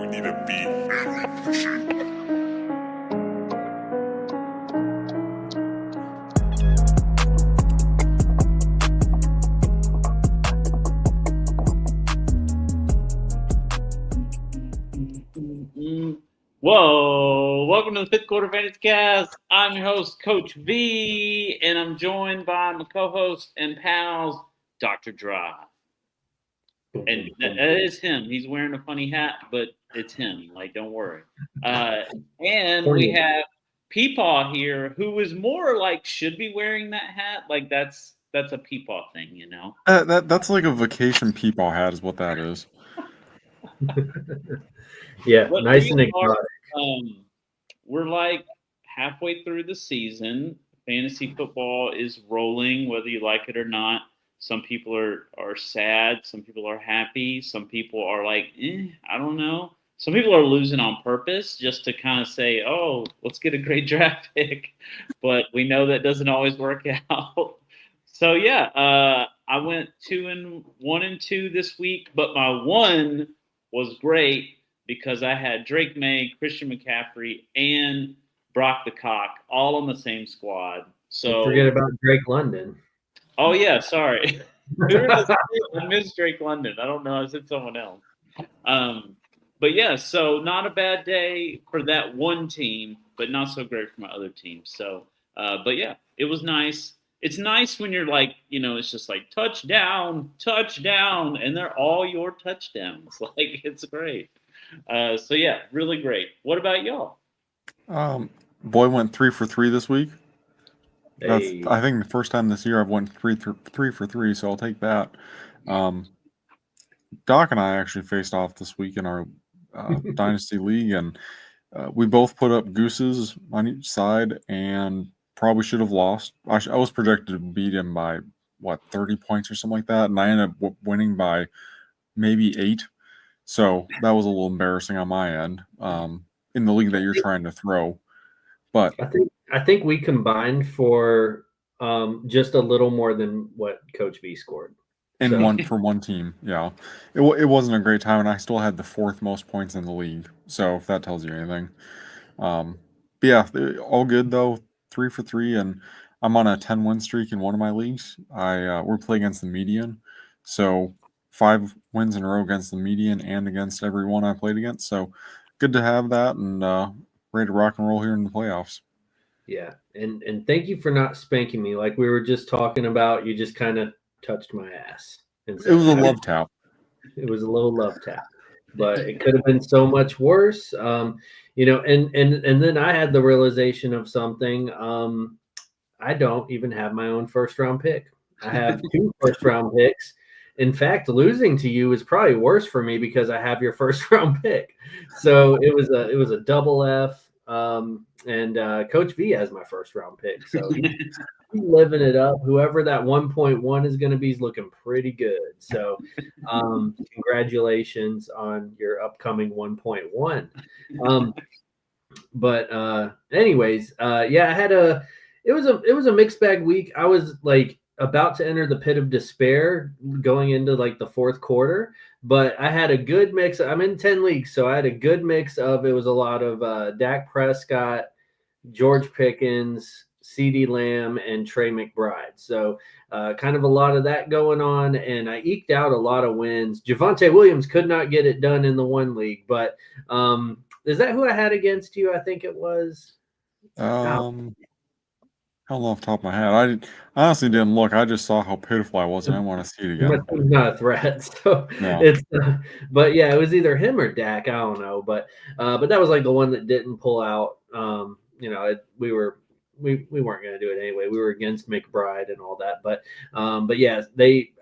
need to be very patient. Whoa! Welcome to the Fifth Quarter Vantage Cast. I'm your host, Coach V, and I'm joined by my co-host and pals, Dr. Dry. And that is him. He's wearing a funny hat, but it's him. Like, don't worry. And we have Peepaw here, who is more like should be wearing that hat. Like that's a Peepaw thing, you know. That's like a vacation peepaw hat, is what that is. Yeah, But nice and exotic. We're like halfway through the season. Fantasy football is rolling, whether you like it or not. Some people are sad. Some people are happy. Some people are like, I don't know. Some people are losing on purpose just to kind of say, oh, let's get a great draft pick. But we know that doesn't always work out. So, yeah, I went 1-2 this week, but my one was great because I had Drake May, Christian McCaffrey, and Brock the Cock all on the same squad. So don't forget about Drake London. Oh yeah, sorry. I missed Drake London. I don't know. I said someone else. But yeah, so not a bad day for that one team, but not so great for my other team. So, but yeah, it was nice. It's nice when you're like, it's just like touchdown, touchdown, and they're all your touchdowns. Like it's great. So yeah, really great. What about y'all? Boy went 3 for 3 this week. That's Hey. I think the first time this year I've went 3 for 3, so I'll take that. Doc and I actually faced off this week in our Dynasty League, and we both put up gooses on each side, and probably should have lost. I was projected to beat him by 30 points or something like that, and I ended up winning by maybe 8. So that was a little embarrassing on my end in the league that you're trying to throw. But I think we combined for just a little more than what Coach V scored. For one team, yeah, it wasn't a great time, and I still had the 4th most points in the league. So if that tells you anything, but yeah, all good though. 3 for 3, and I'm on a 10-win streak in one of my leagues. We're playing against the median, so 5 wins in a row against the median and against everyone I played against. So good to have that, and ready to rock and roll here in the playoffs. Yeah, and thank you for not spanking me like we were just talking about. You just kind of touched my ass. It was a love tap. It was a little love tap, but it could have been so much worse. And then I had the realization of something. I don't even have my own first round pick. I have 2 first round picks. In fact, losing to you is probably worse for me because I have your first round pick. So it was a double F. And Coach V has my first round pick. So he's living it up. Whoever that 1.1 is going to be is looking pretty good. So congratulations on your upcoming 1.1. But anyways, yeah, it was a mixed bag week. I was like about to enter the pit of despair going into like the 4th quarter, but I had a good mix. I'm in 10 leagues, so I had a good mix of, it was a lot of Dak Prescott, George Pickens, CeeDee Lamb, and Trey McBride. So kind of a lot of that going on, and I eked out a lot of wins. Javonte Williams could not get it done in the one league, but is that who I had against you? I think it was. I don't know off the top of my head. I honestly didn't look. I just saw how pitiful I was, and I want to see it again. He's not a threat, so No. it's. But yeah, it was either him or Dak. I don't know, but that was like the one that didn't pull out. We weren't going to do it anyway. We were against McBride and all that, but yeah,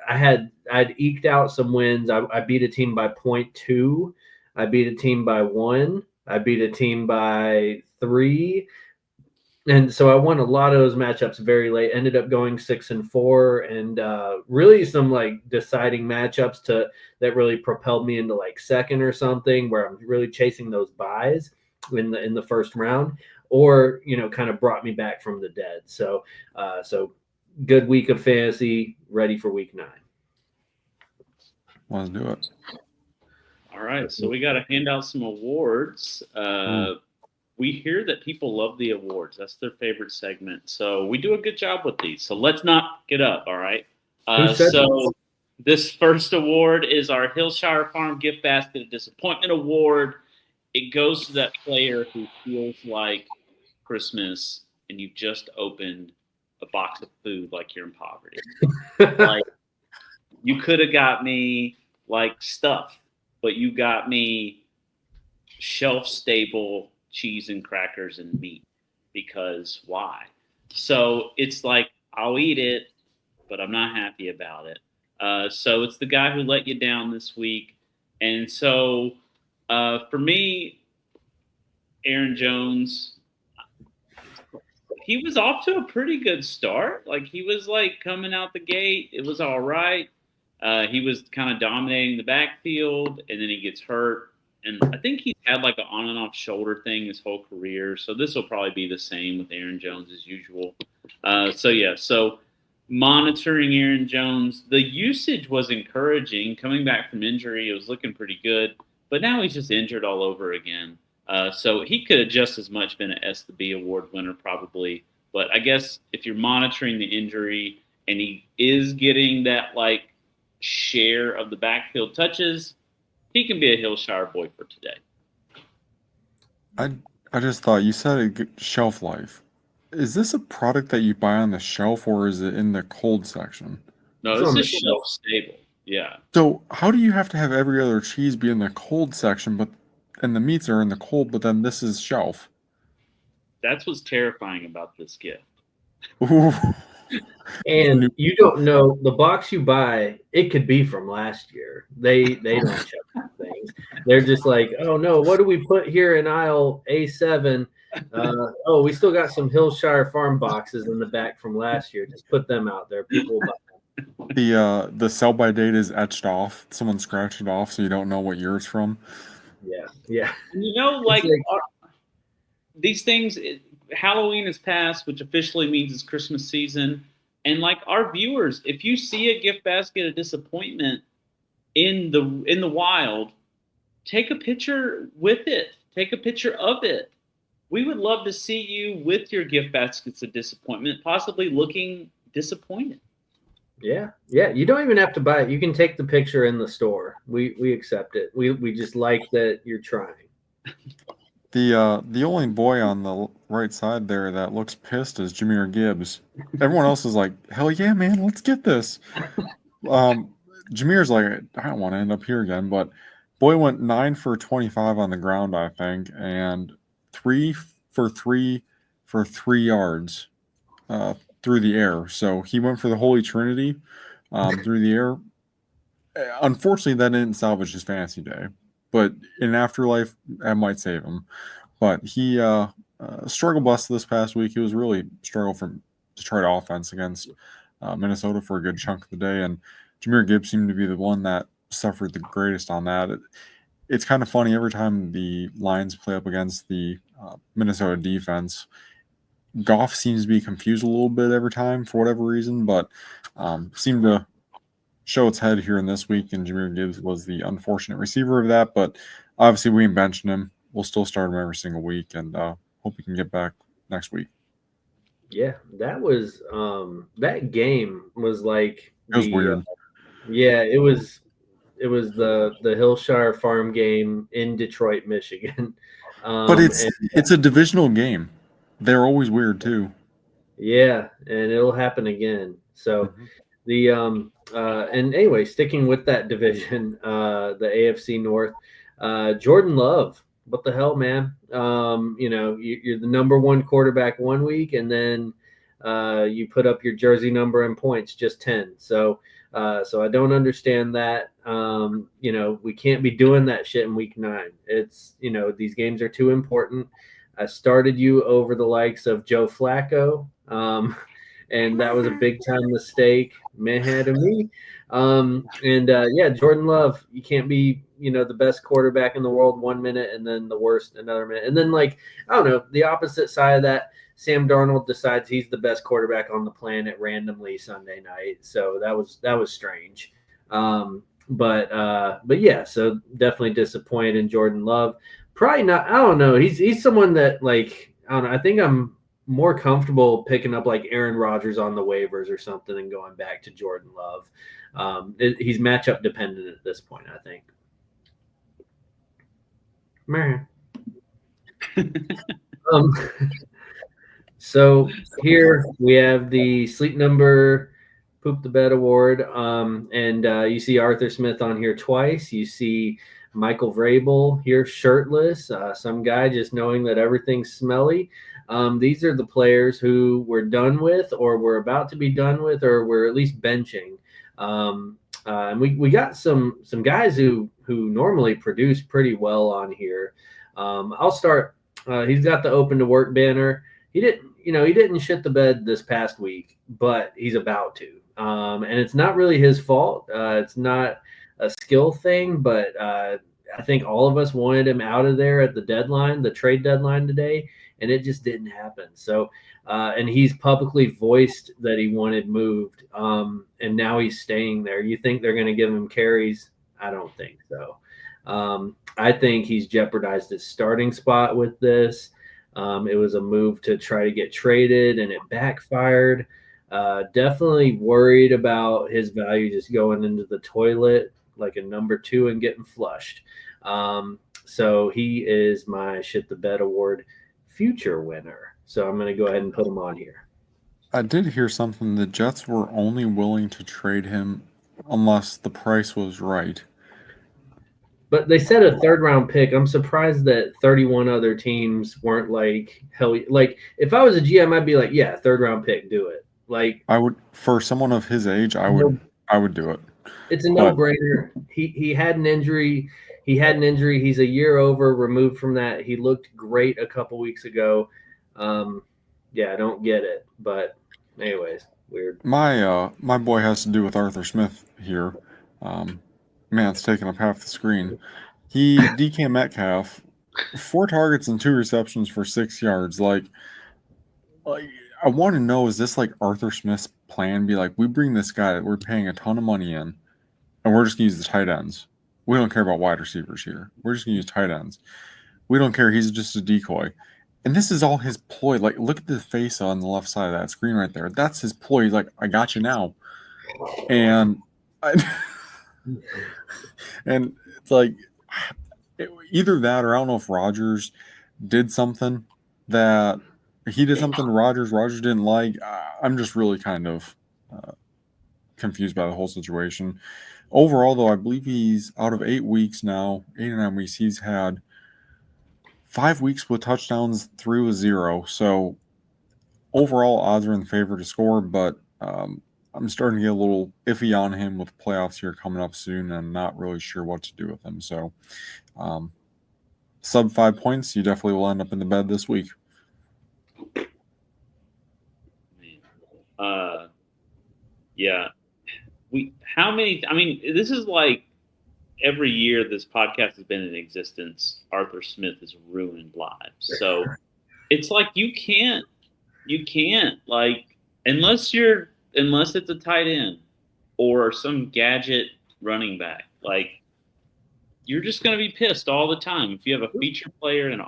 I'd eked out some wins. I beat a team by 0.2. I beat a team by 1. I beat a team by 3. And so I won a lot of those matchups very late, ended up going 6-4, and really some like deciding matchups that really propelled me into like 2nd or something, where I'm really chasing those buys in the first round, or, kind of brought me back from the dead. So good week of fantasy, ready for week 9. Let's do it. All right, so we got to hand out some awards. We hear that people love the awards. That's their favorite segment. So we do a good job with these. So let's not get up, all right? Who said So this first award is our Hillshire Farm Gift Basket of Disappointment Award. It goes to that player who feels like Christmas and you've just opened a box of food like you're in poverty. Like, you could have got me like stuff, but you got me shelf-stable cheese and crackers and meat, because why? So it's like, I'll eat it, but I'm not happy about it. So it's the guy who let you down this week. And so for me, Aaron Jones, he was off to a pretty good start. Like, he was like coming out the gate. It was all right. He was kind of dominating the backfield, and then he gets hurt. And I think he's had like an on and off shoulder thing his whole career. So this will probably be the same with Aaron Jones as usual. So monitoring Aaron Jones, the usage was encouraging. Coming back from injury, it was looking pretty good. But now he's just injured all over again. So he could have just as much been an S to B award winner probably. But I guess if you're monitoring the injury and he is getting that like share of the backfield touches, he can be a Hillshire boy for today. I just thought you said a shelf life. Is this a product that you buy on the shelf, or is it in the cold section? No, this is shelf stable. Yeah. So how do you have to have every other cheese be in the cold section, and the meats are in the cold, but then this is shelf? That's what's terrifying about this gift. Ooh. And you don't know the box you buy, it could be from last year. They don't check things. They're just like, oh no, what do we put here in aisle A7? Oh, we still got some Hillshire Farm boxes in the back from last year. Just put them out there. People will buy them. The sell by date is etched off. Someone scratched it off, so you don't know what year it's from. Yeah. And these things, Halloween is past, which officially means it's Christmas season. And like our viewers, if you see a gift basket of disappointment in the wild, take a picture with it. Take a picture of it. We would love to see you with your gift baskets of disappointment, possibly looking disappointed. Yeah. You don't even have to buy it. You can take the picture in the store. We accept it. We just like that you're trying. The only boy on the right side there that looks pissed is Jahmyr Gibbs. Everyone else is like, hell yeah, man, let's get this. Jahmyr's like, I don't want to end up here again, but boy went 9 for 25 on the ground, I think, and 3 for 3 for 3 yards through the air. So he went for the Holy Trinity through the air. Unfortunately, that didn't salvage his fantasy day. But in afterlife, that might save him. But he struggled bus this past week. He was really struggled from Detroit offense against Minnesota for a good chunk of the day. And Jahmyr Gibbs seemed to be the one that suffered the greatest on that. It's kind of funny every time the Lions play up against the Minnesota defense. Goff seems to be confused a little bit every time for whatever reason, but seemed to show its head here in this week, and Jahmyr Gibbs was the unfortunate receiver of that. But obviously, we ain't benching him. We'll still start him every single week, and hope he can get back next week. Yeah, that was that game was like it was weird. It was the Hillshire Farm game in Detroit, Michigan. But it's a divisional game. They're always weird too. Yeah, and it'll happen again. So and anyway, sticking with that division, the AFC North, Jordan Love. What the hell, man? You're the number one quarterback one week, and then you put up your jersey number and points, just 10. So I don't understand that. We can't be doing that shit in week 9. It's, these games are too important. I started you over the likes of Joe Flacco, and that was a big time mistake, man to me. Jordan Love, you can't be, the best quarterback in the world 1 minute and then the worst another minute. And then, I don't know, the opposite side of that, Sam Darnold decides he's the best quarterback on the planet randomly Sunday night. So that was strange. but yeah, so definitely disappointed in Jordan Love. Probably not. I don't know. He's someone that like I don't know. I think I'm more comfortable picking up like Aaron Rodgers on the waivers or something and going back to Jordan Love. He's matchup dependent at this point, I think. Meh. um, so here we have the sleep number poop the bed award, and you see Arthur Smith on here twice. You see Michael Vrabel here shirtless, some guy just knowing that everything's smelly. These are the players who we're done with, or we're about to be done with, or we're at least benching. And we got some guys who normally produce pretty well on here. I'll start. He's got the open to work banner. He didn't shit the bed this past week, but he's about to. And it's not really his fault. It's not a skill thing, but I think all of us wanted him out of there at the deadline, the trade deadline today, and it just didn't happen. So, and he's publicly voiced that he wanted moved, and now he's staying there. You think they're going to give him carries? I don't think so. I think he's jeopardized his starting spot with this. It was a move to try to get traded, and it backfired. Definitely worried about his value just going into the toilet like a number 2 and getting flushed. So he is my shit the bed award future winner. So I'm going to go ahead and put him on here. I did hear something. The Jets were only willing to trade him unless the price was right. But they said a third round pick. I'm surprised that 31 other teams weren't like, hell, like if I was a GM, I'd be like, yeah, third round pick, do it. Like I would, for someone of his age, I would do it. It's a no-brainer. He had an injury. He's a year over, removed from that. He looked great a couple weeks ago. Yeah, I don't get it, but anyways, weird. My boy has to do with Arthur Smith here. Man, it's taking up half the screen. DK Metcalf, 4 targets and 2 receptions for 6 yards. Like I want to know, is this like Arthur Smith's plan? Be like, we bring this guy that we're paying a ton of money in, and we're just gonna use the tight ends. We don't care about wide receivers here. We're just gonna use tight ends. We don't care. He's just a decoy. And this is all his ploy. Like, look at the face on the left side of that screen right there. That's his ploy. He's like, I got you now. And and it's like either that, or I don't know if Rodgers did something that he did something to Rodgers didn't like. I'm just really kind of confused by the whole situation. Overall, though, I believe he's out of 8 weeks now, 8 or 9 weeks. He's had 5 weeks with touchdowns, 3 with 0. So overall, odds are in favor to score, but I'm starting to get a little iffy on him with playoffs here coming up soon, and I'm not really sure what to do with him. So sub 5 points, you definitely will end up in the bed this week. Yeah. This is like every year this podcast has been in existence, Arthur Smith has ruined lives. So it's like you can't like unless it's a tight end or some gadget running back, like you're just going to be pissed all the time. If you have a feature player in an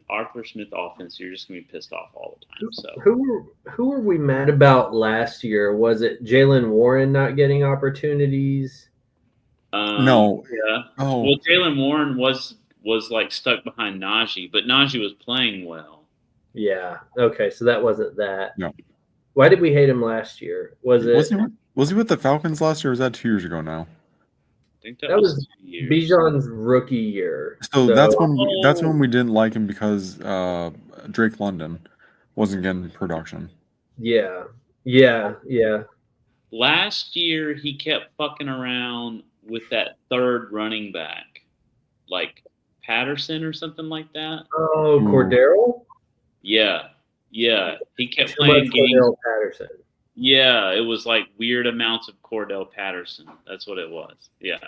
Arthur Smith offense, you're just going to be pissed off all the time. So who were we mad about last year? Was it Jaylen Warren not getting opportunities? No. Yeah. Oh. Well, Jaylen Warren was like stuck behind Najee, but Najee was playing well. Yeah. Okay, so that wasn't that. No. Why did we hate him last year? Was he with the Falcons last year, or was that 2 years ago now? I think that was Bijan's rookie year. So that's when we didn't like him because Drake London wasn't getting production. Yeah. Last year he kept fucking around with that third running back, like Patterson or something like that. Oh, Cordero? Yeah. He kept playing games. Cordell Patterson. Yeah, it was like weird amounts of Cordell Patterson. That's what it was. Yeah.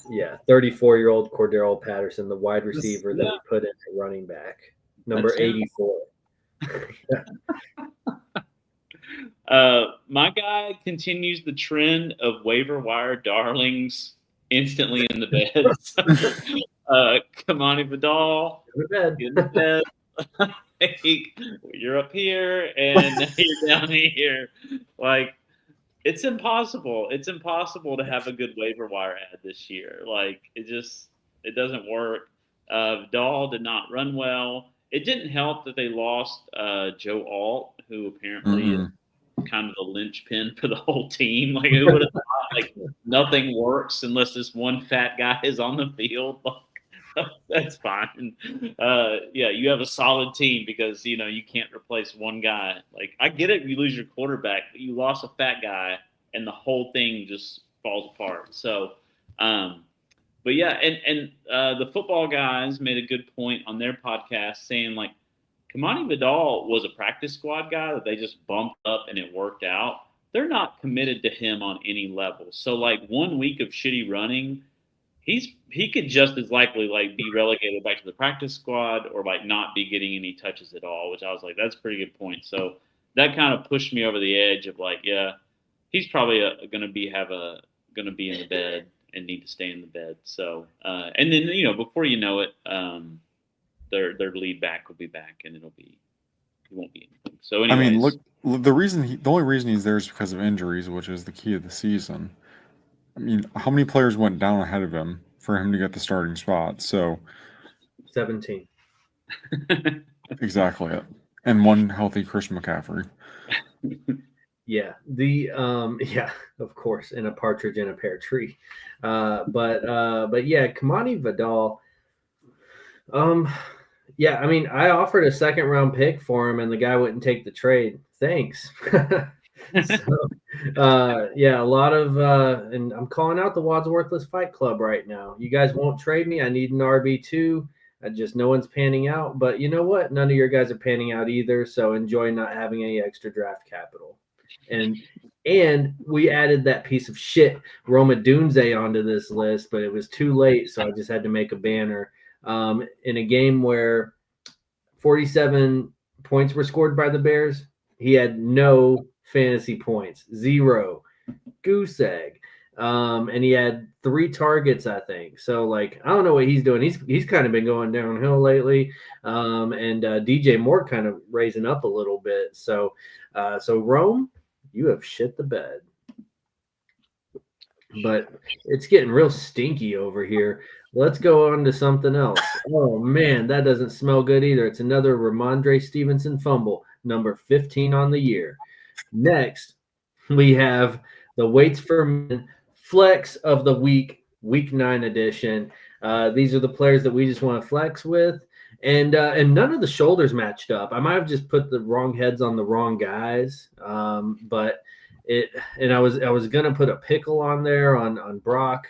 Yeah, 34-year-old Cordero Patterson, the wide receiver that we put in at running back, number 84. My guy continues the trend of waiver wire darlings instantly in the beds. Kamani Vidal, Go to bed. in the bed. Like, you're up here and you're down here. Like, it's impossible. It's impossible to have a good waiver wire ad this year. Like, it doesn't work. Vidal did not run well. It didn't help that they lost Joe Alt, who apparently is kind of the linchpin for the whole team. Like, who would have thought? Like, nothing works unless this one fat guy is on the field. Like, that's fine. Yeah, you have a solid team because you can't replace one guy. Like, I get it, you lose your quarterback, but you lost a fat guy, and the whole thing just falls apart. So, but yeah, and the football guys made a good point on their podcast saying like Kamani Vidal was a practice squad guy that they just bumped up and it worked out. They're not committed to him on any level. So like 1 week of shitty running, he could just as likely like be relegated back to the practice squad or like not be getting any touches at all, which I was like, that's a pretty good point. So that kind of pushed me over the edge of like, yeah, he's probably going to be in the bed and need to stay in the bed. So and then before you know it, their lead back will be back and he won't be anything. So anyways, I mean, look, the only reason he's there is because of injuries, which is the key of the season. I mean, how many players went down ahead of him for him to get the starting spot? So 17. Exactly it. And one healthy Christian McCaffrey. Yeah, yeah, of course, in a partridge in a pear tree. But yeah, Kamani Vidal. Yeah, I mean, I offered a 2nd-round pick for him, and the guy wouldn't take the trade. Thanks. So, yeah, a lot of and I'm calling out the Wadsworthless Fight Club right now. You guys won't trade me. I need an RB2. No one's panning out. But you know what? None of your guys are panning out either. So enjoy not having any extra draft capital. And we added that piece of shit Roma Dunze onto this list, but it was too late, so I just had to make a banner. In a game where 47 points were scored by the Bears, he had no fantasy points, 0, goose egg. And he had 3 targets, I think. So, like, I don't know what he's doing. He's kind of been going downhill lately. And DJ Moore kind of raising up a little bit. So Rome, you have shit the bed. But it's getting real stinky over here. Let's go on to something else. Oh, man, that doesn't smell good either. It's another Ramondre Stevenson fumble, number 15 on the year. Next, we have the Weights for Men Flex of the Week, Week 9 edition. These are the players that we just want to flex with. And none of the shoulders matched up. I might have just put the wrong heads on the wrong guys. But I was gonna put a pickle on there on Brock.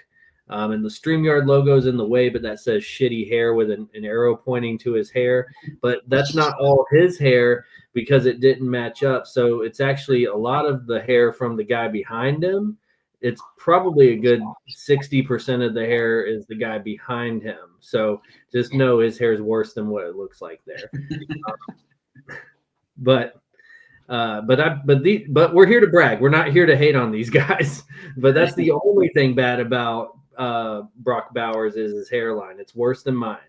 And the StreamYard logo's in the way, but that says shitty hair with an arrow pointing to his hair. But that's not all his hair because it didn't match up. So it's actually a lot of the hair from the guy behind him. It's probably a good 60% of the hair is the guy behind him. So just know his hair is worse than what it looks like there. But we're here to brag. We're not here to hate on these guys. But that's the only thing bad about Brock Bowers is his hairline. It's worse than mine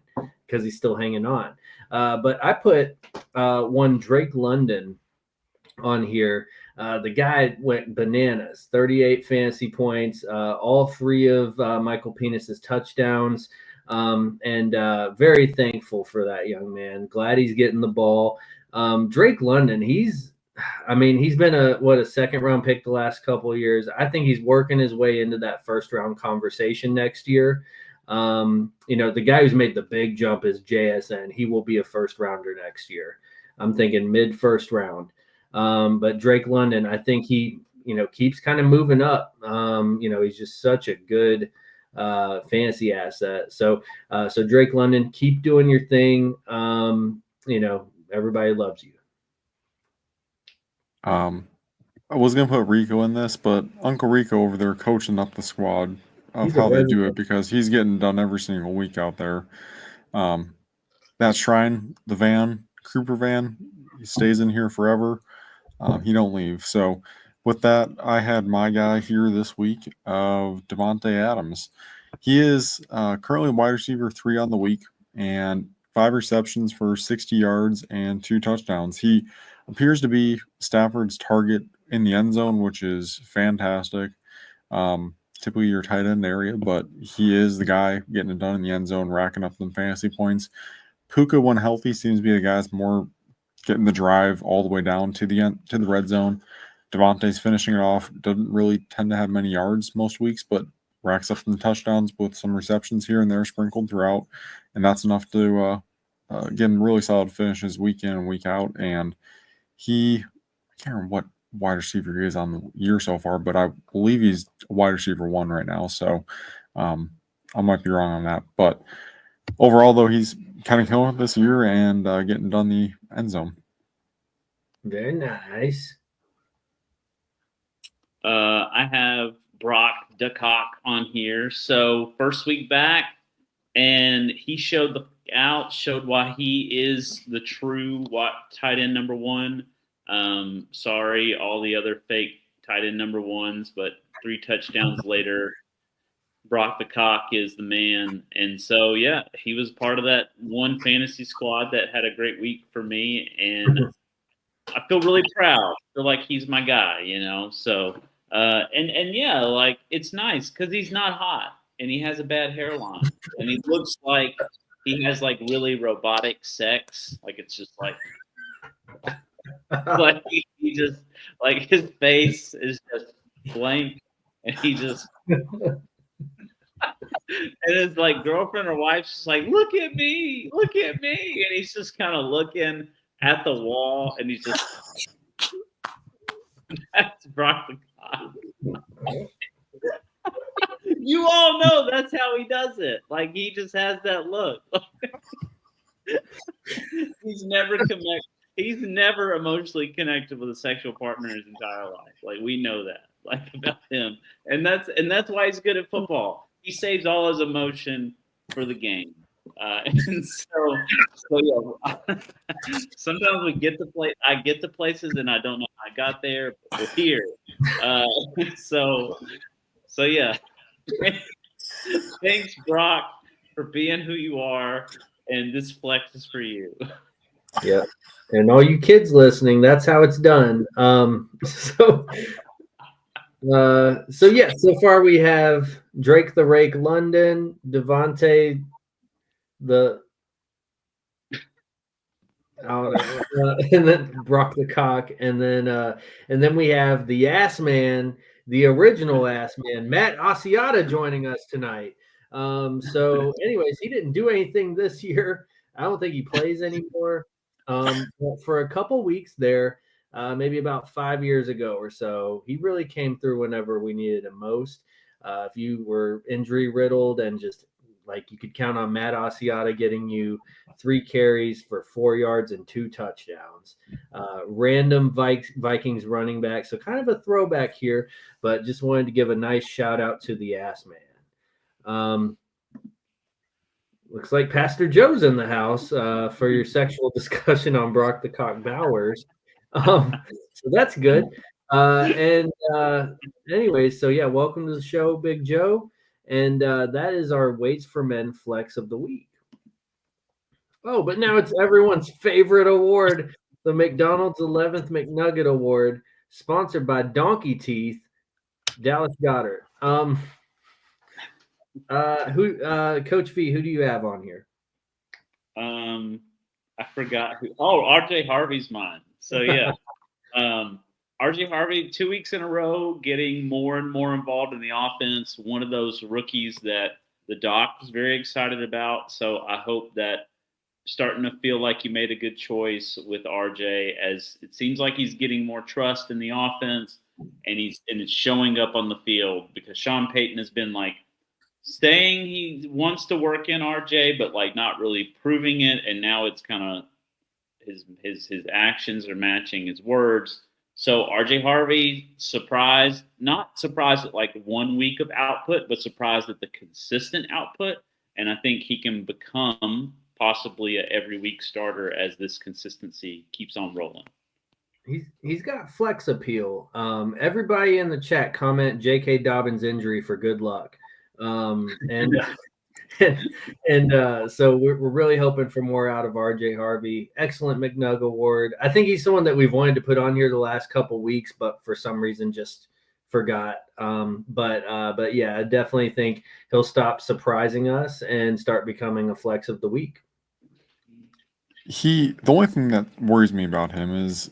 because he's still hanging on. But I put one Drake London on here. The guy went bananas, 38 fantasy points, all 3 of Michael Penix's touchdowns, and very thankful for that young man. Glad he's getting the ball. Drake London, he's been a 2nd-round pick the last couple of years. I think he's working his way into that 1st-round conversation next year. The guy who's made the big jump is JSN. He will be a 1st-rounder next year. I'm thinking mid-1st round. But Drake London, I think he, keeps kind of moving up. He's just such a good fantasy asset. So Drake London, keep doing your thing. Everybody loves you. I was gonna put Rico in this, but Uncle Rico over there coaching up the squad of He's how they amazing. do it because he's getting done every single week out there. That Shrine, the van, Cooper van, he stays in here forever. He don't leave. So with that, I had my guy here this week of Devontae Adams. He is currently wide receiver 3 on the week and 5 receptions for 60 yards and 2 touchdowns. He appears to be Stafford's target in the end zone, which is fantastic. Typically your tight end area, but he is the guy getting it done in the end zone, racking up them fantasy points. Puka, when healthy, seems to be the guy that's more getting the drive all the way down to the end, to the red zone. Devontae's finishing it off. Doesn't really tend to have many yards most weeks, but racks up some touchdowns with some receptions here and there sprinkled throughout, and that's enough to get him really solid finishes week in and week out. And I can't remember what wide receiver he is on the year so far, but I believe he's wide receiver 1 right now. So I might be wrong on that, but overall, though, he's kind of killing it this year and getting done the end zone. Very nice. I have Brock DeCock on here. So first week back, and he showed why he is the true tight end number 1. Sorry, all the other fake tight end number 1s, but 3 touchdowns later, Brock the Cock is the man. And so, yeah, he was part of that one fantasy squad that had a great week for me. And I feel really proud. I feel like he's my guy, So, and yeah, like it's nice because he's not hot and he has a bad hairline and he looks like he has like really robotic sex. Like it's just like he just like his face is just blank and he just and his like girlfriend or wife's just like, look at me, and he's just kind of looking at the wall and he's just that's Brock the Cock. You all know that's how he does it. Like he just has that look. He's never emotionally connected with a sexual partner in his entire life. Like we know that, like about him, and that's why he's good at football. He saves all his emotion for the game, and so yeah. Sometimes we get to play. I get to places and I don't know how I got there, but we're here. So yeah. Thanks, Brock, for being who you are, and this flex is for you. Yep. And all you kids listening, that's how it's done. So yeah, so far we have Drake the Rake London, Devontae and then Brock the Cock, and then we have the Ass Man, the original Ass Man, Matt Asiata, joining us tonight. So anyways, he didn't do anything this year. I don't think he plays anymore. But for a couple weeks there, maybe about 5 years ago or so, he really came through whenever we needed him most. If you were injury riddled and just like you could count on Matt Asiata getting you 3 carries for 4 yards and 2 touchdowns. Random Vikings running back. So kind of a throwback here, but just wanted to give a nice shout out to the Ass Man. Looks like Pastor Joe's in the house for your sexual discussion on Brock the Cock Bowers. So that's good. Anyways, so yeah, welcome to the show, Big Joe. And that is our Weights for Men Flex of the Week. Oh, but now it's everyone's favorite award, the McDonald's 11th McNugget Award, sponsored by Donkey Teeth, Dallas Goddard. Coach V, who do you have on here? I forgot who. Oh, RJ Harvey's mine. So yeah, RJ Harvey 2 weeks in a row getting more and more involved in the offense. One of those rookies that the doc was very excited about. So I hope that starting to feel like you made a good choice with RJ, as it seems like he's getting more trust in the offense and it's showing up on the field, because Sean Payton has been like saying he wants to work in RJ, but like not really proving it. And now it's kind of his actions are matching his words. So RJ Harvey, not surprised at like 1 week of output, but surprised at the consistent output. And I think he can become possibly a every week starter as this consistency keeps on rolling. He's got flex appeal. Everybody in the chat comment J.K. Dobbins injury for good luck. And so we're really hoping for more out of RJ Harvey. Excellent McNug award. I think he's someone that we've wanted to put on here the last couple weeks, but for some reason just forgot. But yeah, I definitely think he'll stop surprising us and start becoming a flex of the week. The only thing that worries me about him is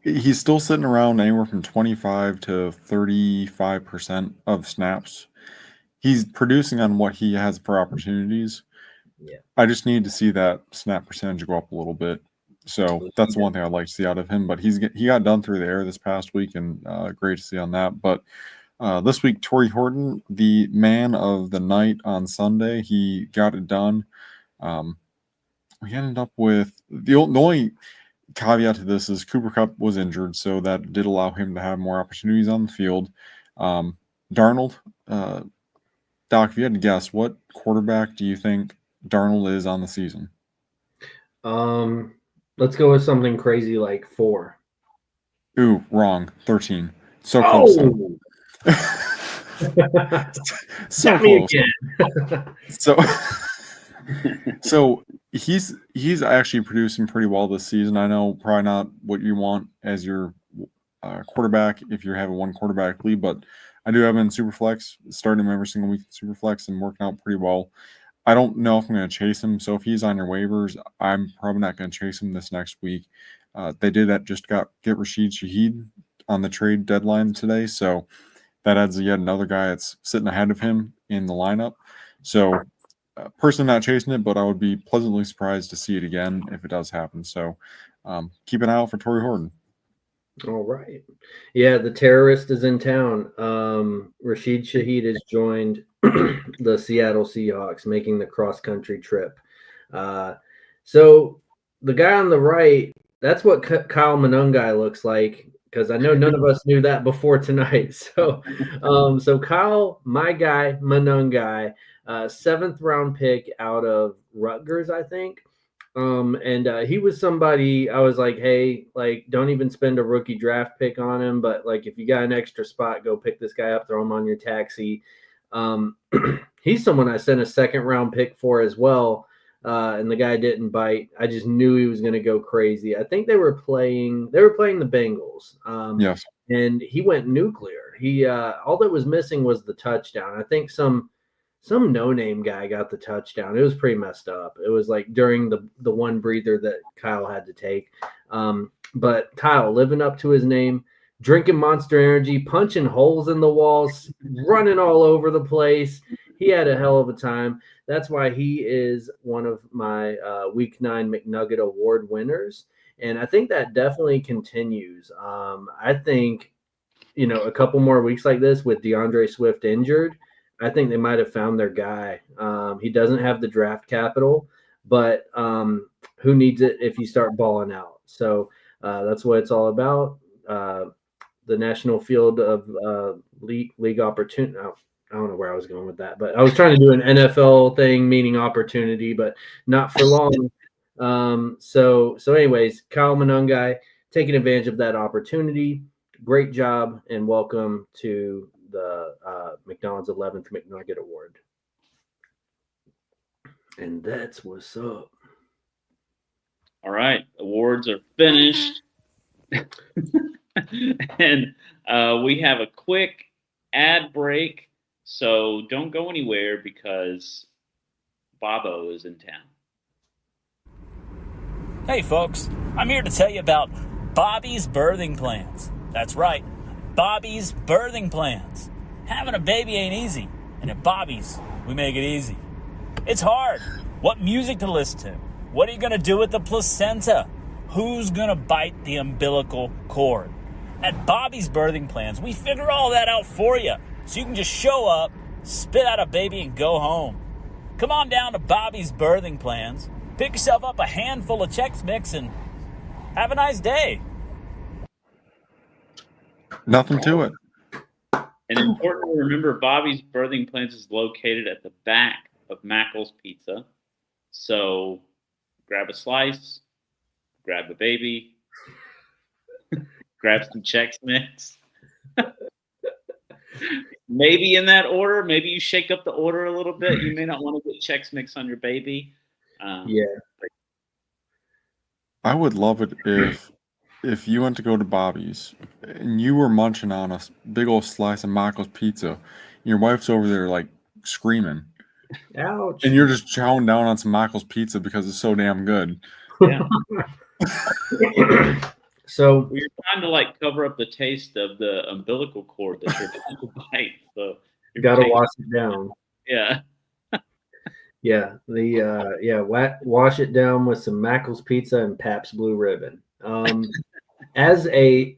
he's still sitting around anywhere from 25 to 35% of snaps. He's producing on what he has for opportunities. Yeah. I just need to see that snap percentage go up a little bit. So that's the one thing I'd like to see out of him. But he got done through the air this past week, and great to see on that. But this week, Torrey Horton, the man of the night on Sunday, he got it done. We ended up with the only caveat to this is Cooper Kupp was injured, so that did allow him to have more opportunities on the field. Darnold, Doc, if you had to guess, what quarterback do you think Darnold is on the season? Let's go with something crazy like 4. Ooh, wrong. 13. So close. So Got me close. again. So he's actually producing pretty well this season. I know probably not what you want as your quarterback if you're having one quarterback lead, but I do have him in Superflex, starting him every single week in Superflex and working out pretty well. I don't know if I'm going to chase him. So if he's on your waivers, I'm probably not going to chase him this next week. They did get Rashid Shaheed on the trade deadline today, so that adds yet another guy that's sitting ahead of him in the lineup. So personally not chasing it, but I would be pleasantly surprised to see it again if it does happen. So keep an eye out for Torrey Horton. All right. Yeah, the terrorist is in town. Rashid Shaheed has joined the Seattle Seahawks, making the cross-country trip. So the guy on the right, that's what Kyle Monungai looks like, because I know none of us knew that before tonight. So Kyle, my guy, Monungai, 7th round pick out of Rutgers, I think. And he was somebody I was like, hey, like, don't even spend a rookie draft pick on him. But like, if you got an extra spot, go pick this guy up, throw him on your taxi. He's someone I sent a 2nd round pick for as well. And the guy didn't bite. I just knew he was going to go crazy. I think they were playing the Bengals. Yes. And he went nuclear. He all that was missing was the touchdown. I think some no-name guy got the touchdown. It was pretty messed up. It was like during the one breather that Kyle had to take. But Kyle living up to his name, drinking Monster Energy, punching holes in the walls, running all over the place. He had a hell of a time. That's why he is one of my Week 9 McNugget Award winners. And I think that definitely continues. I think, a couple more weeks like this with DeAndre Swift injured, I think they might have found their guy. He doesn't have the draft capital, but who needs it if you start balling out? So that's what it's all about. The national field of league opportunity. I don't know where I was going with that, but I was trying to do an NFL thing, meaning opportunity, but not for long. So anyways, Kyle Monungai taking advantage of that opportunity. Great job and welcome to the McDonald's 11th McNugget Award. And that's what's up. All right. Awards are finished. And we have a quick ad break. So don't go anywhere because Bobo is in town. Hey folks, I'm here to tell you about Bobby's Birthing Plans. That's right, Bobby's Birthing Plans. Having a baby ain't easy, and at Bobby's, we make it easy. It's hard. What music to listen to? What are you going to do with the placenta? Who's going to bite the umbilical cord? At Bobby's Birthing Plans, we figure all that out for you, so you can just show up, spit out a baby, and go home. Come on down to Bobby's Birthing Plans, pick yourself up a handful of Chex Mix, and have a nice day. Nothing to it. And important to remember, Bobby's Birthing Plans is located at the back of Mackle's Pizza. So grab a slice, grab a baby, grab some Chex Mix. Maybe in that order. Maybe you shake up the order a little bit. You may not want to get Chex Mix on your baby. Yeah. I would love it if you went to go to Bobby's and you were munching on a big old slice of Michael's pizza, and your wife's over there like screaming, Ouch. and you're just chowing down on some Michael's pizza because it's so damn good. Yeah. So You're trying to like cover up the taste of the umbilical cord that you're trying to bite. So you got to wash it down. Yeah. Yeah, wash it down with some Mackle's pizza and Pabst Blue Ribbon. As a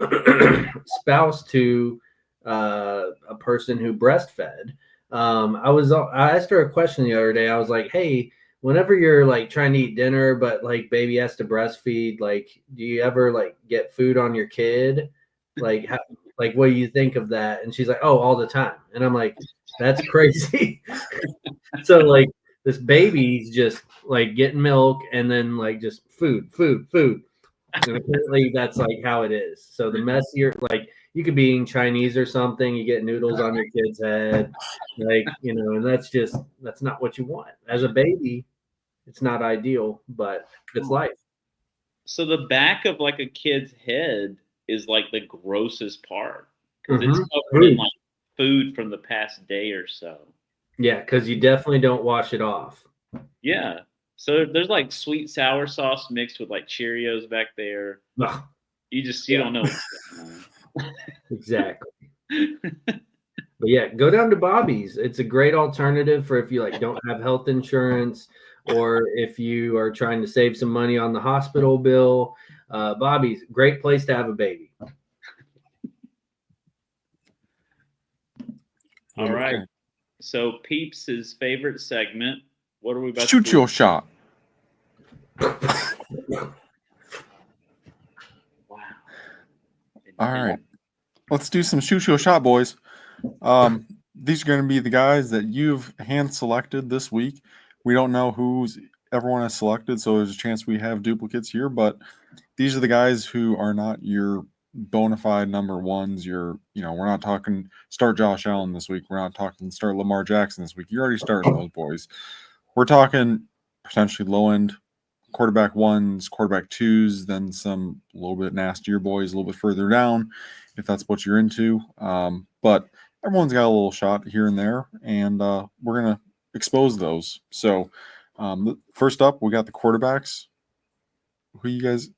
spouse to a person who breastfed, I asked her a question the other day. I was like, "Hey, whenever you're like trying to eat dinner, but like baby has to breastfeed, like, do you ever like get food on your kid? Like, what do you think of that?" And she's like, "Oh, all the time." And I'm like, "That's crazy." So like. This baby's just like getting milk and then like just food. And apparently that's like how it is. So the messier, like you could be eating Chinese or something, you get noodles on your kid's head, like, and that's not what you want. As a baby, it's not ideal, but it's life. So the back of like a kid's head is like the grossest part because it's covered in like food from the past day or so. Yeah, because you definitely don't wash it off. Yeah. So there's like sweet sour sauce mixed with like Cheerios back there. Ugh. You don't know what's going on. Exactly. But yeah, go down to Bobby's. It's a great alternative for if you like don't have health insurance or if you are trying to save some money on the hospital bill. Bobby's, great place to have a baby. All right. So Peeps' favorite segment. What are we about Shoot to do? your shot. Wow. All right. Let's do some shoot your shot, boys. These are going to be the guys that you've hand selected this week. We don't know who's everyone has selected, so there's a chance we have duplicates here, but these are the guys who are not your bona fide number ones. We're not talking start Josh Allen this week. We're not talking start Lamar Jackson this week. You're already starting those boys. We're talking potentially low end quarterback ones, quarterback twos, then some a little bit nastier boys a little bit further down, if that's what you're into. But everyone's got a little shot here and there, and we're gonna expose those. So first up, we got the quarterbacks. Who you guys?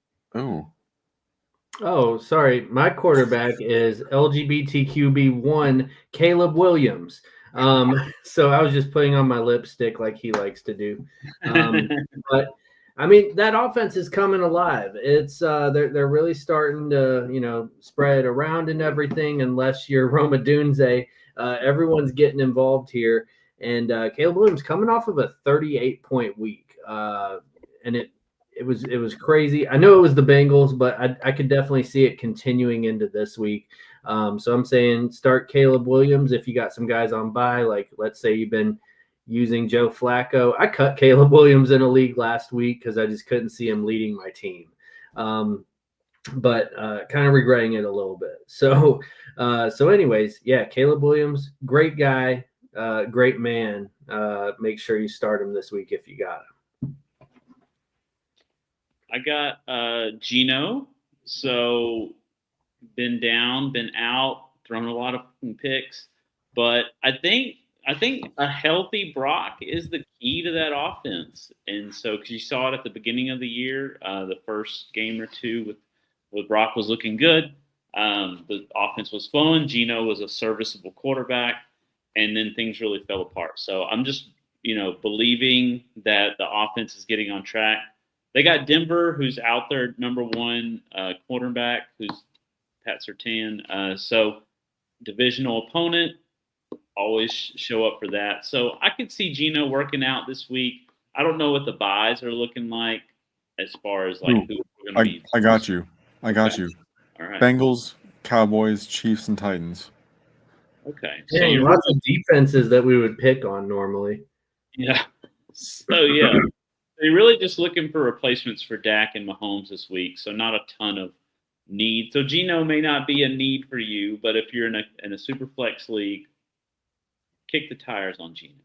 Oh, sorry. My quarterback is LGBTQB1 Caleb Williams. So I was just putting on my lipstick like he likes to do. But I mean, that offense is coming alive. It's they're really starting to spread around and everything. Unless you're Roma Dunze, everyone's getting involved here. And Caleb Williams coming off of a 38-point week, and it was crazy. I know it was the Bengals, but I could definitely see it continuing into this week. So I'm saying start Caleb Williams if you got some guys on bye. Like let's say you've been using Joe Flacco. I cut Caleb Williams in a league last week because I just couldn't see him leading my team. But kind of regretting it a little bit. So anyways, yeah, Caleb Williams, great guy, great man. Make sure you start him this week if you got him. I got Gino. So been down, been out, thrown a lot of picks, but I think a healthy Brock is the key to that offense. And so, because you saw it at the beginning of the year, the first game or two with Brock was looking good. The offense was flowing. Gino was a serviceable quarterback, and then things really fell apart. So I'm just believing that the offense is getting on track. They got Denver, who's out there, number one quarterback, who's Pat Surtain. So divisional opponent, always show up for that. So I could see Gino working out this week. I don't know what the buys are looking like as far as like who we're going to be. I got you. All right. Bengals, Cowboys, Chiefs, and Titans. Okay. So you're lots of defenses that we would pick on normally. Yeah. So yeah. They're really just looking for replacements for Dak and Mahomes this week, so not a ton of need. So Geno may not be a need for you, but if you're in a super flex league, kick the tires on Geno.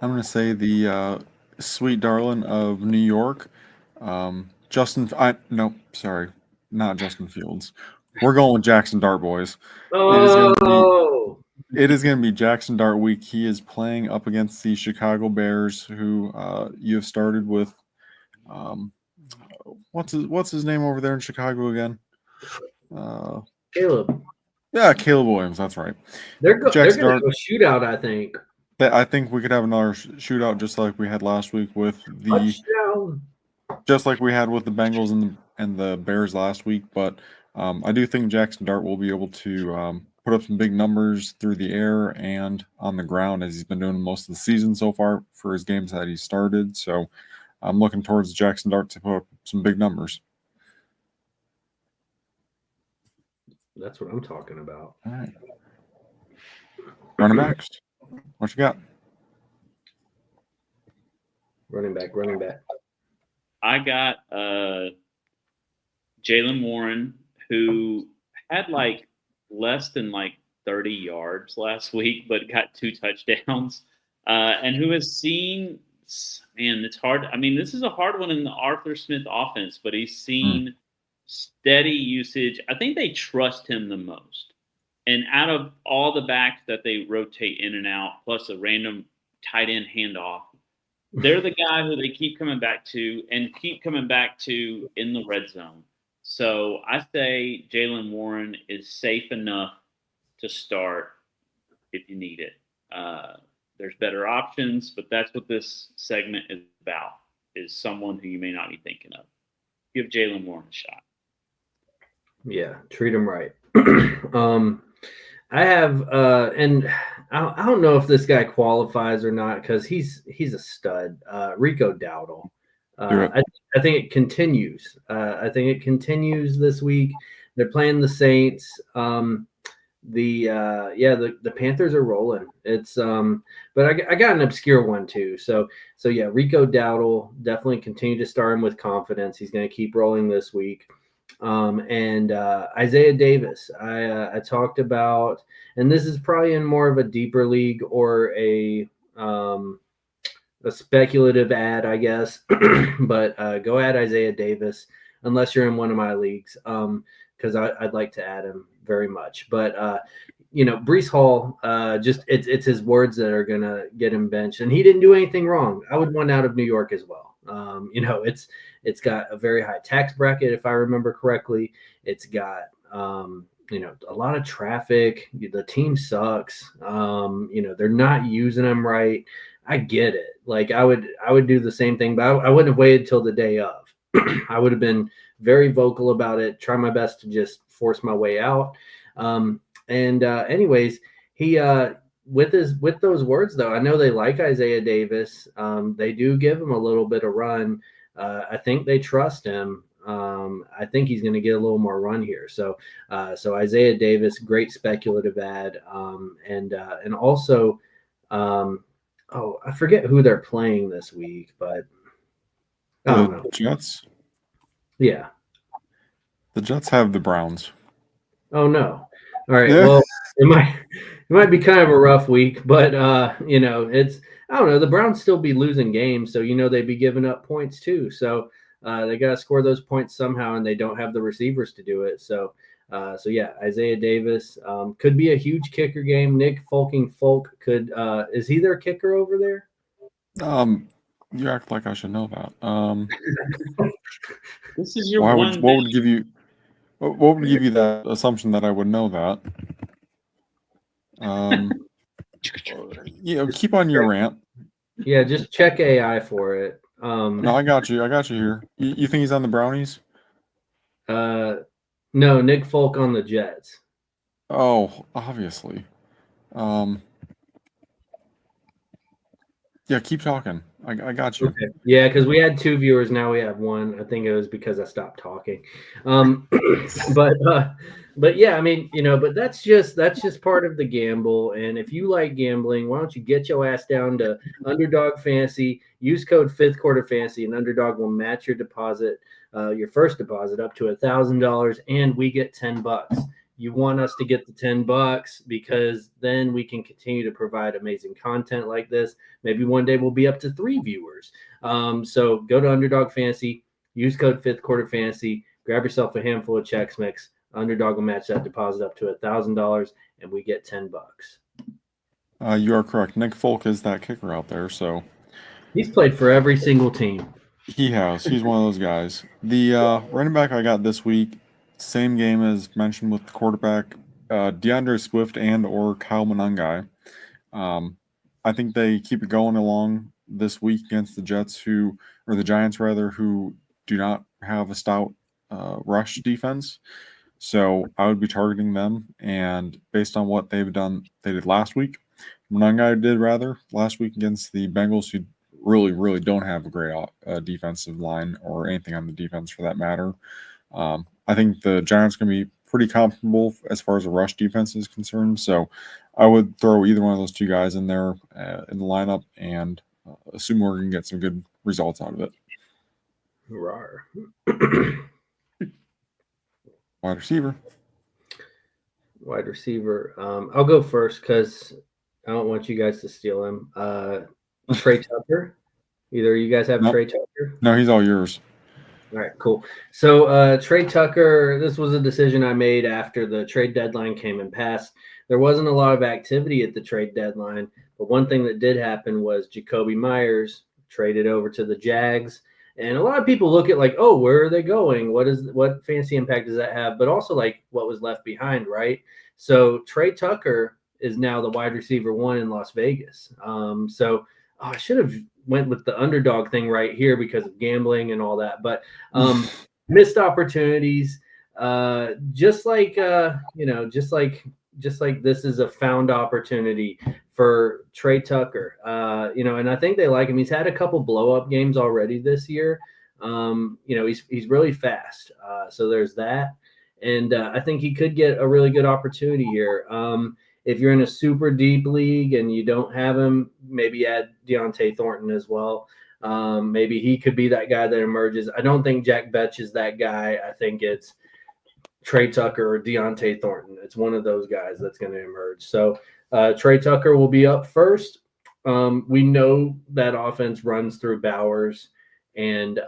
I'm going to say the sweet darling of New York, Justin. No, sorry, not Justin Fields. We're going with Jackson Dart, boys. Oh, It is going to be Jackson Dart week. He is playing up against the Chicago Bears, who you have started with. What's his name over there in Chicago again? Caleb. Yeah, Caleb Williams. That's right. They're going to Jackson go Dart. shootout, I think. I think we could have another shootout just like we had last week with the Touchdown. just like we had with the Bengals and the Bears last week. But I do think Jackson Dart will be able to put up some big numbers through the air and on the ground, as he's been doing most of the season so far for his games that he started. So I'm looking towards Jackson Dart to put up some big numbers. That's what I'm talking about. All right. Running backs. What you got? Running back. I got Jalen Warren, who had like less than like 30 yards last week, but got 2 touchdowns, and who has seen, man, it's hard. I mean, this is a hard one in the Arthur Smith offense, but he's seen steady usage. I think they trust him the most. And out of all the backs that they rotate in and out, plus a random tight end handoff, they're the guy who they keep coming back to and keep coming back to in the red zone. So I say Jalen Warren is safe enough to start if you need it. There's better options, but that's what this segment is about, is someone who you may not be thinking of. Give Jalen Warren a shot. Yeah, treat him right. I have, and I don't know if this guy qualifies or not because he's a stud. Rico Dowdle. I think it continues. I think it continues this week. They're playing the Saints. The Panthers are rolling. It's but I got an obscure one too. So yeah, Rico Dowdle, definitely continue to start him with confidence. He's going to keep rolling this week. And Isaiah Davis, I talked about, and this is probably in more of a deeper league or a speculative ad, I guess. But go add Isaiah Davis unless you're in one of my leagues, because I'd like to add him very much. But Breece Hall, just it's his words that are gonna get him benched, and he didn't do anything wrong. I would want out of New York as well. It's got a very high tax bracket, if I remember correctly. It's got a lot of traffic. The team sucks. They're not using them right. I get it. Like I would do the same thing, but I wouldn't have waited till the day of. I would have been very vocal about it, try my best to just force my way out. Anyways, he with those words though, I know they like Isaiah Davis. They do give him a little bit of run. I think they trust him. I think he's going to get a little more run here. So Isaiah Davis, great speculative ad. And also, I forget who they're playing this week, but I don't know. Jets? Yeah. The Jets have the Browns. Oh no. All right. Yeah. Well, it might be kind of a rough week, but it's, I don't know, the Browns still be losing games, so they'd be giving up points too. So they got to score those points somehow, and they don't have the receivers to do it. So yeah, Isaiah Davis could be a huge kicker game. Nick Folk could is he their kicker over there? You act like I should know that. This is your what would give you that assumption that I would know that? Keep on your rant. Yeah, just check AI for it. No, I got you here. You think he's on the Brownies? No, Nick Folk on the Jets. Oh, obviously. Yeah, keep talking. I got you. Okay. Yeah, because we had 2 viewers, now we have 1. I think it was because I stopped talking. But But yeah, I mean, but that's just part of the gamble. And if you like gambling, why don't you get your ass down to Underdog Fantasy? Use code Fifth Quarter Fantasy, and Underdog will match your deposit, your first deposit, up to $1,000, and we get $10. You want us to get the $10 because then we can continue to provide amazing content like this. Maybe one day we'll be up to 3 viewers. So go to Underdog Fantasy, use code Fifth Quarter Fantasy, grab yourself a handful of Chex Mix. Underdog will match that deposit up to $1,000, and we get $10. You are correct. Nick Folk is that kicker out there, so He's played for every single team. he has. He's one of those guys. The running back I got this week, same game as mentioned with the quarterback, DeAndre Swift and or Kyle Monangai. I think they keep it going along this week against the the Giants rather, who do not have a stout rush defense. So I would be targeting them, and based on what they did last week, Monangai did rather last week against the Bengals, who really, really don't have a great defensive line or anything on the defense for that matter. I think the Giants are going to be pretty comparable as far as the rush defense is concerned. So I would throw either one of those two guys in there in the lineup and assume we're going to get some good results out of it. Rawr. Wide receiver. I'll go first because I don't want you guys to steal him. Trey Tucker. Either of you guys have Trey Tucker? No, he's all yours. All right, cool. So Trey Tucker, this was a decision I made after the trade deadline came and passed. There wasn't a lot of activity at the trade deadline, but one thing that did happen was Jacoby Myers traded over to the Jags. And a lot of people look at like, oh, where are they going? What fantasy impact does that have? But also like what was left behind, right? So Trey Tucker is now the wide receiver 1 in Las Vegas. I should have went with the underdog thing right here because of gambling and all that. But missed opportunities. Just like this is a found opportunity for Trey Tucker, and I think they like him. He's had a couple blow up games already this year. He's really fast. So there's that. And I think he could get a really good opportunity here. If you're in a super deep league and you don't have him, maybe add Deontay Thornton as well. Maybe he could be that guy that emerges. I don't think Jack Betch is that guy. I think it's Trey Tucker or Deontay Thornton. It's one of those guys that's going to emerge. So Trey Tucker will be up first. We know that offense runs through Bowers and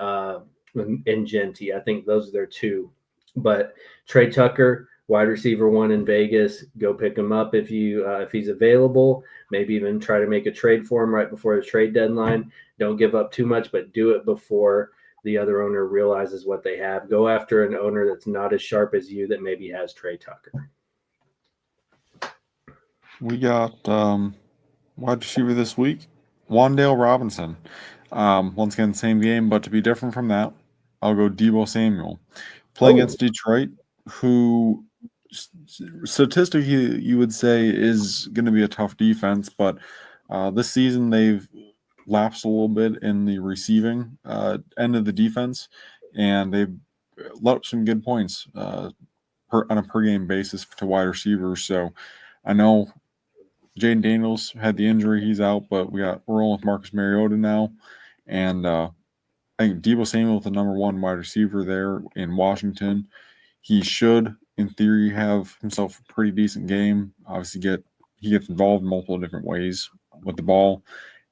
Genty. I think those are their two. But Trey Tucker, wide receiver 1 in Vegas, go pick him up if he's available. Maybe even try to make a trade for him right before the trade deadline. Don't give up too much, but do it before the other owner realizes what they have. Go after an owner that's not as sharp as you that maybe has Trey Tucker. We got wide receiver this week, Wan'Dale Robinson. Once again, same game, but to be different from that, I'll go Deebo Samuel. Playing against Detroit, who statistically you would say is going to be a tough defense, but this season they've lapsed a little bit in the receiving end of the defense, and they've let up some good points on a per-game basis to wide receivers. So I know Jaden Daniels had the injury. He's out, but we're rolling with Marcus Mariota now. And I think Deebo Samuel is the number 1 wide receiver there in Washington. He should, in theory, have himself a pretty decent game. Obviously, he gets involved in multiple different ways with the ball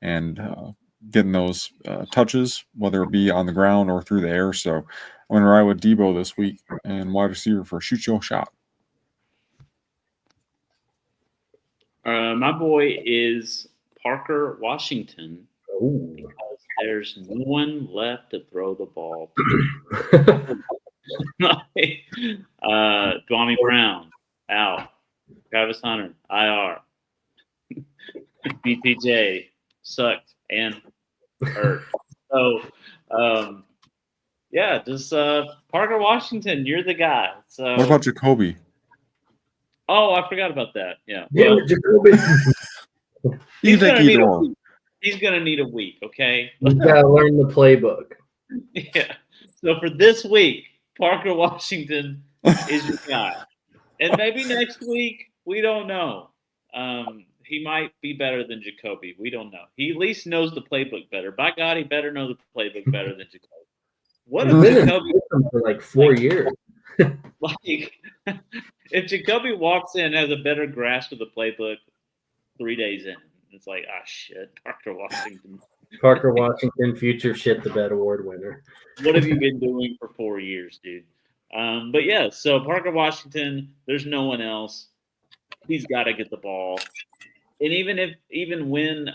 and getting those touches, whether it be on the ground or through the air. So I'm going to ride with Deebo this week and wide receiver for shoot your shot. My boy is Parker Washington. Ooh. Because there's no one left to throw the ball to. Dwamie Brown, out. Travis Hunter, IR. BTJ, sucked and hurt. So, just Parker Washington, you're the guy. So, what about Jacoby? Oh, I forgot about that. Yeah. Well, Jacoby. You can take either or. He's going to need a week, okay? You got to learn the playbook. Yeah. So for this week, Parker Washington is your guy. And maybe next week, we don't know. He might be better than Jacoby. We don't know. He at least knows the playbook better. By God, he better know the playbook better than Jacoby. What He's if been in Jacoby, system for like 4 years. like, if Jacoby walks in has a better grasp of the playbook 3 days in, it's like, ah, shit, Parker Washington. Parker Washington, future shit the bed award winner. What have you been doing for 4 years, dude? But yeah, so Parker Washington, there's no one else. He's got to get the ball. And even when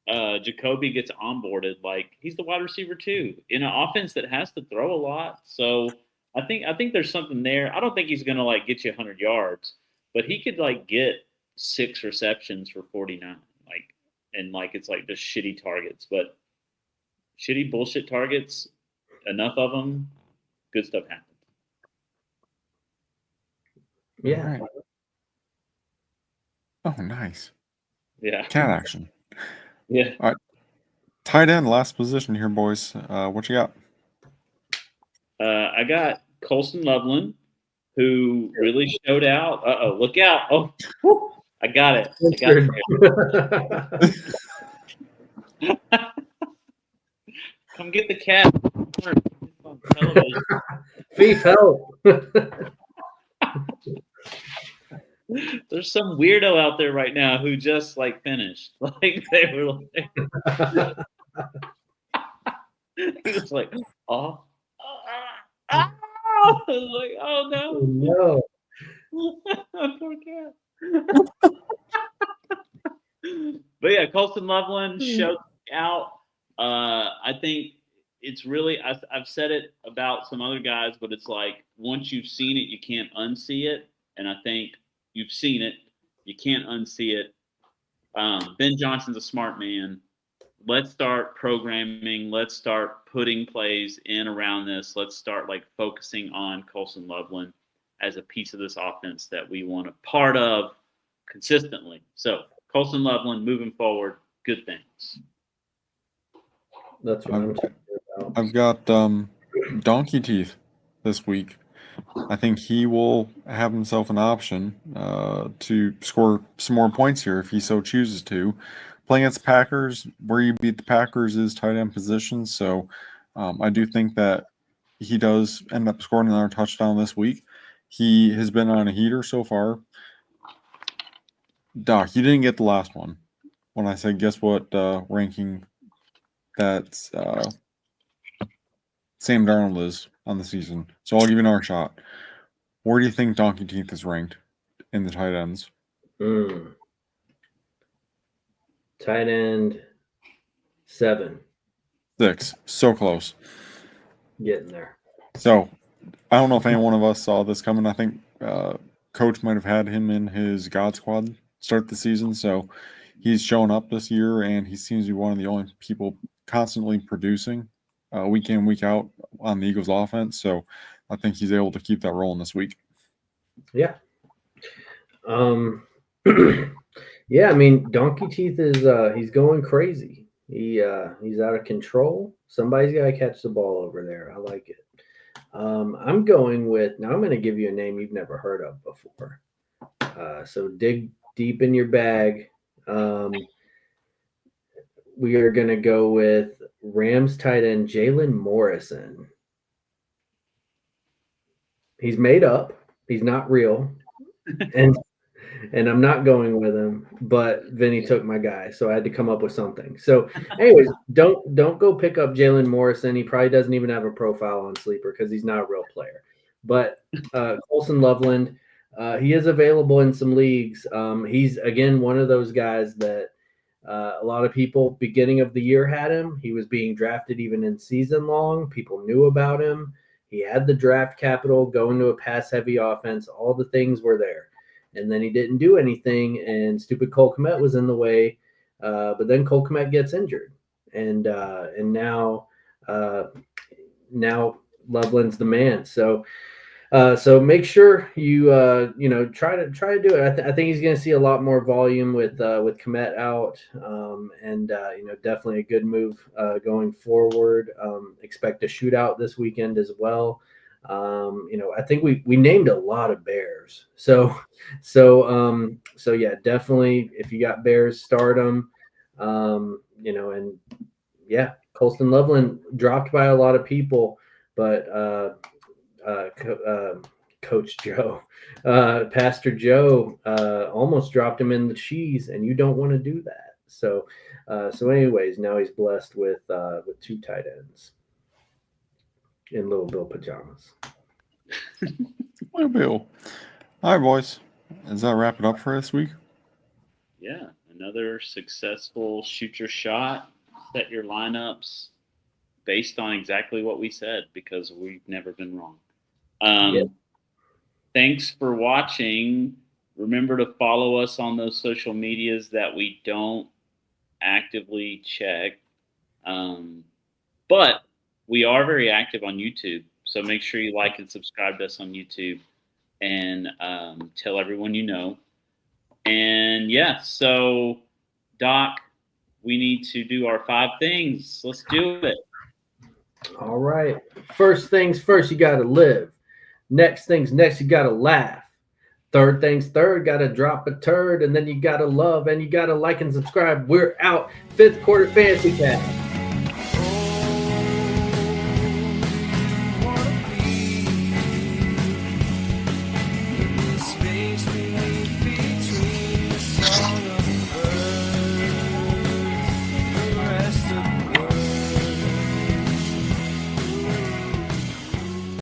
Jacoby gets onboarded, like he's the wide receiver too in an offense that has to throw a lot. So I think there's something there. I don't think he's gonna like get you 100 yards, but he could like get 6 receptions for 49. Like and like it's like just shitty targets, but shitty bullshit targets, enough of them, good stuff happens. Yeah. Right. Oh, nice. Yeah. Cat action. Yeah. All right. Tight end, last position here, boys. What you got? I got Colson Loveland, who really showed out. Uh-oh, look out. Oh, whew, I got it. Come get the cat. On television. Thief help. There's some weirdo out there right now who just like finished. Like they were like he was like, oh, I was like, oh no. No. Poor cat. But yeah, Colston Loveland showed out. I think it's really I've said it about some other guys, but it's like once you've seen it, you can't unsee it. And I think you've seen it, you can't unsee it. Ben Johnson's a smart man. Let's start programming. Let's start putting plays in around this. Let's start like focusing on Colson Loveland as a piece of this offense that we want a part of consistently. So Colson Loveland moving forward, good things. That's what I'm talking about. I've got Donkey Teeth this week. I think he will have himself an option to score some more points here if he so chooses to. Playing against Packers, where you beat the Packers is tight end position. So I do think that he does end up scoring another touchdown this week. He has been on a heater so far. Doc, you didn't get the last one when I said, guess what ranking that Sam Darnold is on the season. So I'll give you another shot. Where do you think Donkey Teeth is ranked in the tight ends? Tight end 7. 6. So close. Getting there. So I don't know if any one of us saw this coming. I think Coach might have had him in his God Squad start the season. So he's shown up this year, and he seems to be one of the only people constantly producing week in, week out on the Eagles offense. So I think he's able to keep that rolling this week. Yeah. Yeah, I mean, Donkey Teeth is he's going crazy. He's out of control. Somebody's got to catch the ball over there. I like it. I'm going with now. I'm going to give you a name you've never heard of before. So dig deep in your bag. We are going to go with Rams tight end Jalen Morrison. He's made up. He's not real, and I'm not going with him. But Vinny took my guy, so I had to come up with something. So, anyways, don't go pick up Jalen Morrison. He probably doesn't even have a profile on Sleeper because he's not a real player. But Colson Loveland, he is available in some leagues. He's again one of those guys that a lot of people beginning of the year had him. He was being drafted even in season long. People knew about him. He had the draft capital, going to a pass-heavy offense. All the things were there. And then he didn't do anything, and stupid Cole Kmet was in the way. But then Cole Kmet gets injured. And now Loveland's the man. So make sure you try to do it. I think he's going to see a lot more volume with Kmet out, and definitely a good move going forward. Expect a shootout this weekend as well. I think we named a lot of bears. So yeah, definitely if you got bears, start them. And yeah, Colston Loveland dropped by a lot of people, but Coach Joe, Pastor Joe, almost dropped him in the cheese, and you don't want to do that. So anyways, now he's blessed with 2 tight ends in Little Bill pajamas. Well, Bill. All right, boys. Does that wrap it up for this week? Yeah, another successful shoot your shot, set your lineups based on exactly what we said, because we've never been wrong. Yep. Thanks for watching. Remember to follow us on those social medias that we don't actively check. But we are very active on YouTube. So make sure you like and subscribe to us on YouTube, and tell everyone you know. And yeah, so Doc, we need to do our 5 things. Let's do it. All right. First things first, you got to live. Next things next, you got to laugh. Third things third, got to drop a turd. And then you got to love, and you got to like and subscribe. We're out. 5th Quarter Fantasy Cast.